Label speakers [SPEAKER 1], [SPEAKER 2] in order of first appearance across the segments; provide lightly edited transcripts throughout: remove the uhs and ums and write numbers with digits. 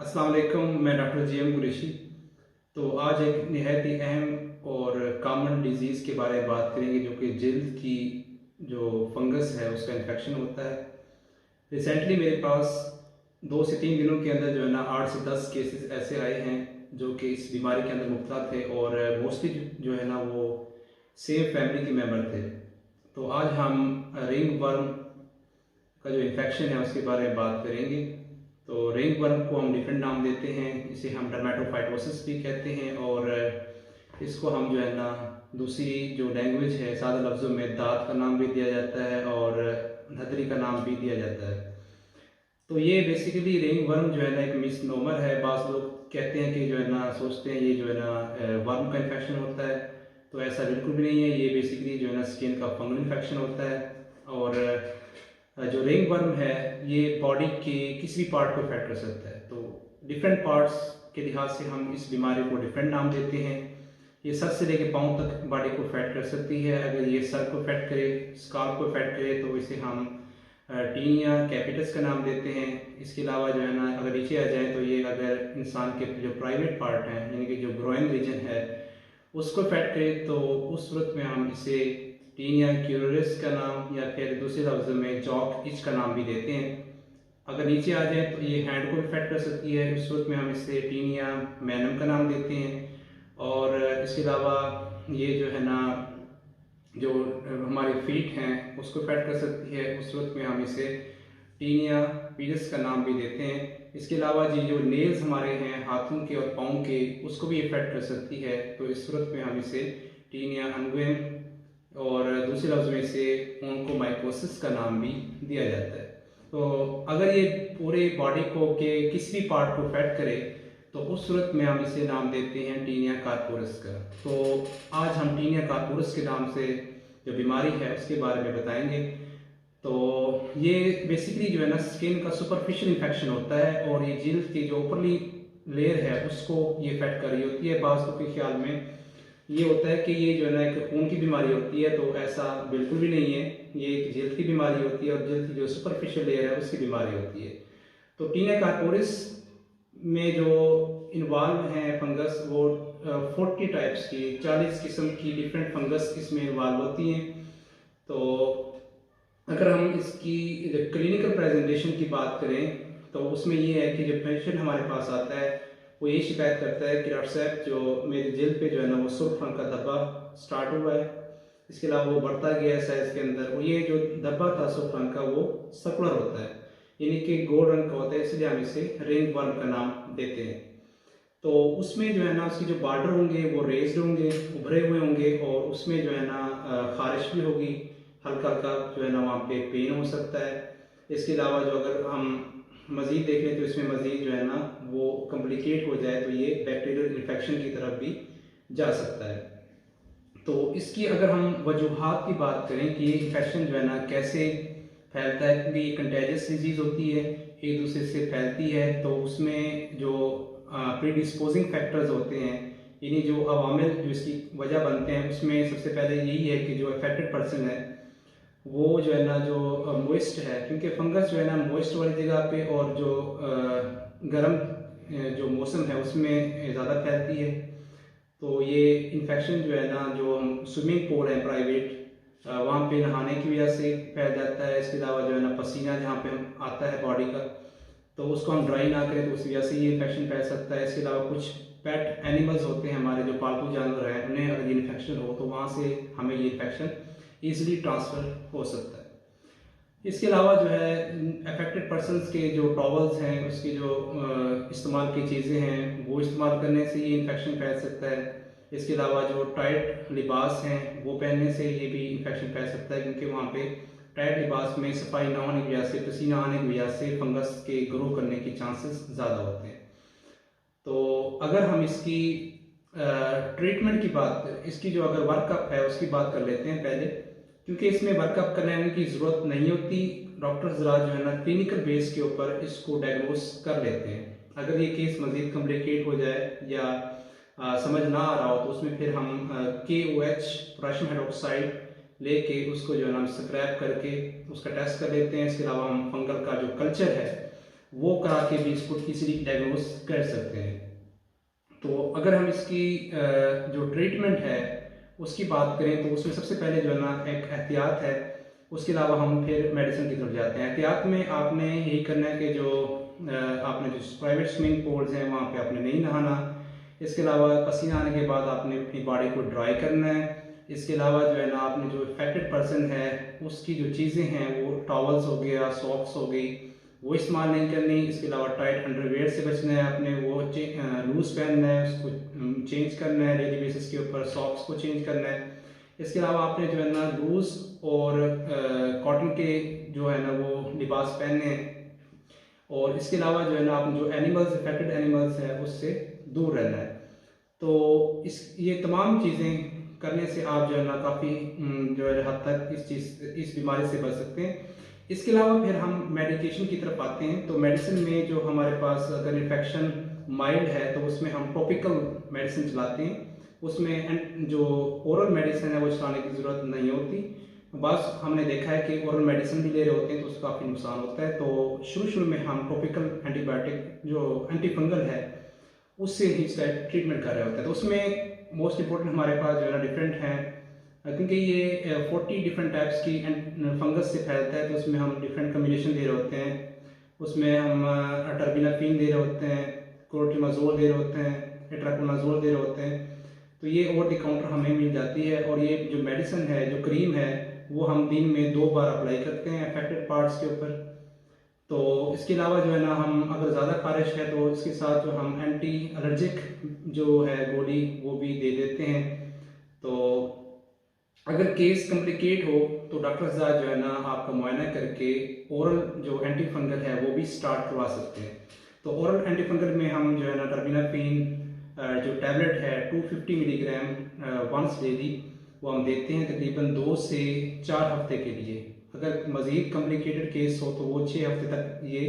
[SPEAKER 1] अस्सलाम वालेकुम। मैं डॉक्टर जी.एम. कुरैशी। तो आज एक निहायत ही अहम और कॉमन डिज़ीज़ के बारे में बात करेंगे जो कि जल्द की जो फंगस है उसका इन्फेक्शन होता है। रिसेंटली मेरे पास 2 से 3 दिनों के अंदर जो है ना 8 से 10 केसेस ऐसे आए हैं जो कि इस बीमारी के अंदर मुब्तला थे और मोस्टली जो है ना वो सेम फैमिली के मेम्बर थे। तो आज हम रिंग वर्म का जो इन्फेक्शन है उसके बारे में बात करेंगे। तो रिंग वर्म को हम डिफरेंट नाम देते हैं, इसे हम डर्मेटोफाइटोसिस भी कहते हैं और इसको हम जो है ना दूसरी जो लैंग्वेज है सादा लफ्ज़ों में दांत का नाम भी दिया जाता है और धतरी का नाम भी दिया जाता है। तो ये बेसिकली रिंग वर्म जो है ना एक मिसनोमर है। बाज़ लोग कहते हैं कि जो है ना सोचते हैं ये जो है ना वर्म का इन्फेक्शन होता है, तो ऐसा बिल्कुल भी नहीं है। ये बेसिकली जो है ना स्किन का फंगल इन्फेक्शन होता है और जो रिंग वर्म है ये बॉडी के किसी भी पार्ट को इफेक्ट कर सकता है। तो डिफरेंट पार्ट्स के लिहाज से हम इस बीमारी को डिफरेंट नाम देते हैं। ये सर से लेकर पाँव तक बॉडी को इफेक्ट कर सकती है। अगर ये सर को इफेक्ट करे, स्काल्प को इफेक्ट करे तो इसे हम टीनिया कैपिटस का नाम देते हैं। इसके अलावा जो है ना अगर नीचे आ जाए तो ये अगर इंसान के जो प्राइवेट पार्ट हैं यानी कि जो ग्रोइन रीजन है उसको इफेक्ट करे तो उस सूरत में हम इसे टीनिया क्यूरोरिस का नाम या फिर दूसरे लफ्ज़ों में जॉक इच का नाम भी देते हैं। अगर नीचे आ जाए तो ये हैंड को इफेक्ट कर सकती है, उस सूरत में हम इसे टीनिया मैनम का नाम देते हैं। और इसके अलावा ये जो है ना जो हमारी फीट हैं उसको इफेक्ट कर सकती है, उस सूरत में हम इसे टीनिया पीडस का नाम भी देते हैं। इसके अलावा जी जो नेल्स हमारे हैं हाथों के और पाँव के उसको भी इफेक्ट कर सकती है, तो इस सूरत में हम इसे टीनिया अनगुएम और दूसरे लफ्ज़ में इसे ओनकोमाइकोसिस का नाम भी दिया जाता है। तो अगर ये पूरे बॉडी को के किसी भी पार्ट को इफेक्ट करे तो उस सूरत में हम इसे नाम देते हैं टीनिया कार्पोरस का। तो आज हम टीनिया कार्पोरस के नाम से जो बीमारी है उसके बारे में बताएंगे। तो ये बेसिकली जो है ना स्किन का सुपरफिशियल इन्फेक्शन होता है और ये जिल्द की जो ऊपरली लेयर है उसको ये इफेक्ट कर रही होती है। बाज़ के ख्याल में ये होता है कि ये जो है ना एक खून की बीमारी होती है, तो ऐसा बिल्कुल भी नहीं है। ये एक जल्द की बीमारी होती है और जल्द की जो सुपरफिशियल लेयर है उसकी बीमारी होती है। तो टीनिया कार्पोरिस में जो इन्वॉल्व हैं फंगस वो 40 टाइप्स की 40 किस्म की डिफरेंट फंगस इसमें इन्वॉल्व होती हैं। तो अगर हम इसकी क्लिनिकल प्रेजेंटेशन की बात करें तो उसमें ये है कि जब पेशेंट हमारे पास आता है वो ये शिकायत करता है कि डॉक्टर साहब जो मेरी जल्द पे जो है ना वो सुर्ख रंग का धब्बा स्टार्ट हुआ है, इसके अलावा वो बढ़ता गया है साइज के अंदर और ये जो धब्बा था सुर्ख रंग का वो सर्कुलर होता है यानी कि गोल्ड रंग का होता है, इसलिए हम इसे रिंग वर्म का नाम देते हैं। तो उसमें जो है ना उसकी जो बॉर्डर होंगे वो रेज्ड होंगे, उभरे हुए होंगे और उसमें जो है ना खारिश भी होगी, हल्का हल्का जो है ना वहाँ पे पेन हो सकता है। इसके अलावा जो अगर हम मज़ीद देख लें तो इसमें मज़ीद जो है ना वो कम्प्लिकेट हो जाए तो ये बैक्टीरियल इन्फेक्शन की तरफ भी जा सकता है। तो इसकी अगर हम वजूहात की बात करें कि ये इन्फेक्शन जो है ना कैसे फैलता है, क्योंकि ये कंटेजियस डिजीज़ होती है, एक दूसरे से फैलती है, तो उसमें जो प्रीडिस्पोजिंग फैक्टर्स होते हैं यानी जो अवामिल जो इसकी वजह बनते हैं उसमें सबसे पहले यही है कि जो अफेक्टेड पर्सन है वो जो है ना जो मोइस्ट है, क्योंकि फंगस जो है ना मोइस्ट वाली जगह पे और जो गर्म जो मौसम है उसमें ज़्यादा फैलती है। तो ये इन्फेक्शन जो है ना जो हम स्विमिंग पूल है प्राइवेट वहाँ पे नहाने की वजह से फैल जाता है। इसके अलावा जो है ना पसीना जहाँ पे आता है बॉडी का तो उसको हम ड्राई ना करें तो उस वजह से ये इन्फेक्शन फैल सकता है। इसके अलावा कुछ पेट एनिमल्स होते हैं हमारे जो पालतू जानवर हैं उन्हें अगर ये इन्फेक्शन हो तो वहाँ से हमें ये इन्फेक्शन ईजिली ट्रांसफ़र हो सकता है। इसके अलावा जो है अफेक्टेड पर्सनस के जो टॉवल्स हैं उसकी जो इस्तेमाल की चीज़ें हैं वो इस्तेमाल करने से ये इन्फेक्शन फैल सकता है। इसके अलावा जो टाइट लिबास हैं वो पहनने से ये भी इन्फेक्शन फैल सकता है, क्योंकि वहाँ पे टाइट लिबास में सफाई ना होने की वजह से पसीना आने की वजह से फंगस के ग्रो करने के चांसेस ज़्यादा होते हैं। तो अगर हम इसकी ट्रीटमेंट की बात, इसकी जो अगर वर्कअप है उसकी बात कर लेते हैं पहले, क्योंकि इसमें वर्कअप करने की ज़रूरत नहीं होती। डॉक्टर ज़रा जो है ना क्लिनिकल बेस के ऊपर इसको डायग्नोस कर लेते हैं। अगर ये केस मज़ीद कम्प्लिकेट हो जाए या समझ ना आ रहा हो तो उसमें फिर हम KOH पोटेशियम हाइड्रोक्साइड लेके उसको जो है ना स्क्रैप करके उसका टेस्ट कर लेते हैं। इसके अलावा हम फंगल का जो कल्चर है वो करा के भी इसको इजीली डायग्नोस कर सकते हैं। तो अगर हम इसकी जो ट्रीटमेंट है उसकी बात करें तो उसमें सबसे पहले जो है ना एक एहतियात है, उसके अलावा हम फिर मेडिसिन की तरफ जाते हैं। एहतियात में आपने यही करना है कि जो आपने जो प्राइवेट स्विमिंग पूल्स हैं वहाँ पे आपने नहीं नहाना। इसके अलावा पसीना आने के बाद आपने अपनी बॉडी को ड्राई करना है। इसके अलावा जो है ना आपने जो इफेक्टेड पर्सन है उसकी जो चीज़ें हैं वो टॉवल्स हो गया, सॉक्स हो गई, वो इस्तेमाल नहीं करनी। इसके अलावा टाइट अंडरवेयर से बचना है, आपने वो लूज़ पहनना है, उसको चेंज करना है डेली बेसिस के ऊपर, सॉक्स को चेंज करना है। इसके अलावा आपने जो है ना लूज़ और कॉटन के जो है ना वो लिबास पहनने हैं। और इसके अलावा जो है ना आप जो एनिमल्स इफेक्टेड एनिमल्स हैं उससे दूर रहना है। तो ये तमाम चीज़ें करने से आप जो है ना काफ़ी जो है हद तक इस बीमारी से बच सकते हैं। इसके अलावा फिर हम मेडिकेशन की तरफ आते हैं। तो मेडिसिन में जो हमारे पास अगर इन्फेक्शन माइल्ड है तो उसमें हम टॉपिकल मेडिसिन चलाते हैं। उसमें जो ओरल मेडिसिन है वो चलाने की ज़रूरत नहीं होती। बस हमने देखा है कि ओरल मेडिसिन भी ले रहे होते हैं तो उसका काफ़ी नुकसान होता है। तो शुरू में हम टॉपिकल एंटीबायोटिक जो एंटी फंगल है उससे ही इसका ट्रीटमेंट कर रहे होते हैं। तो उसमें मोस्ट इंपॉर्टेंट हमारे पास जो है ना डिफरेंट हैं, क्योंकि ये 40 डिफरेंट टाइप्स की फंगस से फैलता है। तो उसमें हम डिफरेंट कम्बिनेशन दे रहे होते हैं। उसमें हम टर्बिनाफिन दे रहे होते हैं, क्लोट्रिमाजोल दे रहे होते हैं, इट्राकोनाजोल दे रहे होते हैं। तो ये ओवर द काउंटर हमें मिल जाती है। और ये जो मेडिसिन है, जो क्रीम है, वो हम दिन में 2 बार अप्लाई करते हैं अफेक्टेड पार्ट्स के ऊपर। तो इसके अलावा जो है ना हम अगर ज़्यादा खारिश है तो इसके साथ जो हम एंटी एलर्जिक जो है गोली वो भी दे देते हैं। तो अगर केस कॉम्प्लिकेट हो तो डॉक्टर साहब जो है ना आपका मुआयना करके ओरल जो एंटी फंगल है वो भी स्टार्ट करवा सकते हैं। तो ओरल एंटी फंगल में हम जो है ना टर्बिनाफिन जो टैबलेट है 250 मिलीग्राम वंस डेली वो हम देते हैं तकरीबन 2 से 4 हफ्ते के लिए। अगर मज़ीद कॉम्प्लिकेटेड केस हो तो वो 6 हफ्ते तक ये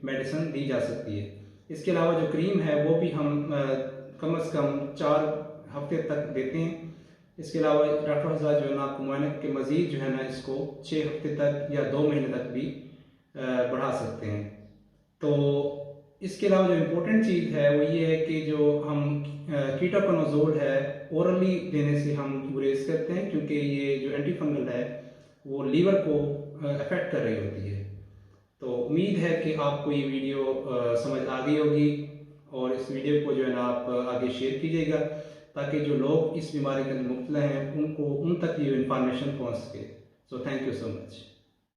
[SPEAKER 1] मेडिसिन दी जा सकती है। इसके अलावा जो क्रीम है वो भी हम कम से कम 4 हफ्ते तक देते हैं। इसके अलावा डॉक्टर साहब जो है ना आपको मुआयने के मज़ीद जो है ना इसको 6 हफ्ते तक या 2 महीने तक भी बढ़ा सकते हैं। तो इसके अलावा जो इम्पोर्टेंट चीज़ है वो ये है कि जो हम कीटोकोनाजोल है ओरली देने से हम गुरेज करते हैं, क्योंकि ये जो एंटी फंगल है वो लीवर को अफेक्ट कर रही होती है। तो उम्मीद है कि आपको ये वीडियो समझ आ गई होगी और इस वीडियो को जो है ना आप आगे शेयर कीजिएगा ताकि जो लोग इस बीमारी के अंदर मुब्तला हैं उनको उन तक ये इन्फॉर्मेशन पहुंच सके। So thank you so much.